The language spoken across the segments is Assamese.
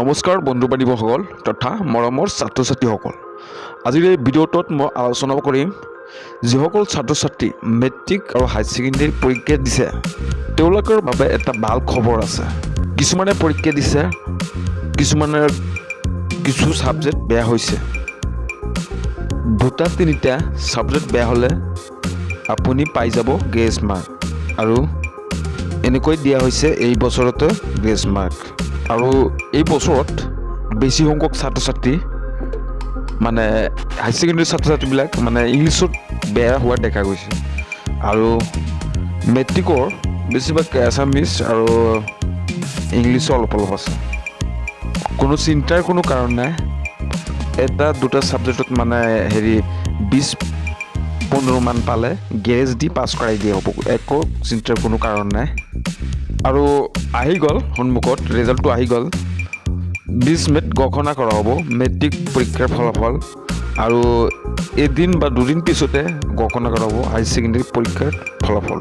নমস্কাৰ বন্ধু বান্ধৱীসকল তথা মৰমৰ ছাত্ৰ ছাত্ৰীসকল। আজিৰ এই ভিডিঅ'টোত মই আলোচনা কৰিম যিসকল ছাত্ৰ ছাত্ৰী মেট্ৰিক আৰু হাই ছেকেণ্ডেৰী পৰীক্ষা দিছে তেওঁলোকৰ বাবে এটা ভাল খবৰ আছে। কিছুমানে পৰীক্ষা দিছে, কিছুমানে কিছু ছাবজেক্ট বেয়া হৈছে। দুটা তিনিটা ছাবজেক্ট বেয়া হ'লে আপুনি পাই যাব গ্ৰেছ মাৰ্ক, আৰু এনেকৈ দিয়া হৈছে এই বছৰতে গ্ৰেছ মাৰ্ক। আৰু এই বছৰত বেছি সংখ্যক ছাত্ৰ ছাত্ৰী মানে হাই ছেকেণ্ডেৰী ছাত্ৰ ছাত্ৰীবিলাক মানে ইংলিছত বেয়া হোৱা দেখা গৈছে, আৰু মেট্ৰিকৰ বেছিভাগ আছামিজ আৰু ইংলিছো অলপ অলপ আছে। কোনো চিন্তাৰ কোনো কাৰণ নাই, এটা দুটা ছাবজেক্টত মানে 20-15 মান পালে গ্ৰেছ দি পাছ কৰাই দিয়া হ'ব, একো চিন্তাৰ কোনো কাৰণ নাই। আৰু আহি গ'ল সন্মুখত, ৰিজাল্টটো আহি গ'ল। 20 মে'ত ঘোষণা কৰা হ'ব মেট্ৰিক পৰীক্ষাৰ ফলাফল, আৰু এদিন বা দুদিন পিছতে ঘোষণা কৰা হ'ব হাই ছেকেণ্ডেৰী পৰীক্ষাৰ ফলাফল।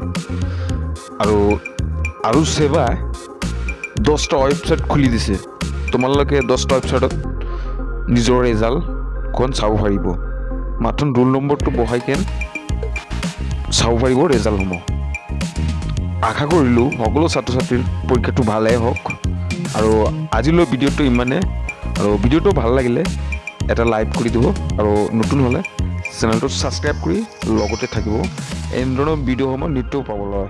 আৰু সেৱাই 10টা ৱেবছাইট খুলি দিছে, তোমালোকে 10টা ৱেবছাইটত নিজৰ ৰিজাল্টখন চাব পাৰিব। মাত্ৰ ৰোল নম্বৰটো বহাই কেন চাব পাৰিব ৰিজাল্টসমূহ। আশা কৰিলোঁ সকলো ছাত্ৰ ছাত্ৰীৰ পৰীক্ষাটো ভালেই হওক। আৰু আজিলৈ ভিডিঅ'টো ইমানে, আৰু ভিডিঅ'টো ভাল লাগিলে এটা লাইক কৰি দিব, আৰু নতুন হ'লে চেনেলটো ছাবস্ক্ৰাইব কৰি লগতে থাকিব এনেধৰণৰ ভিডিঅ'সমূহ নিতৌ পাবলৈ।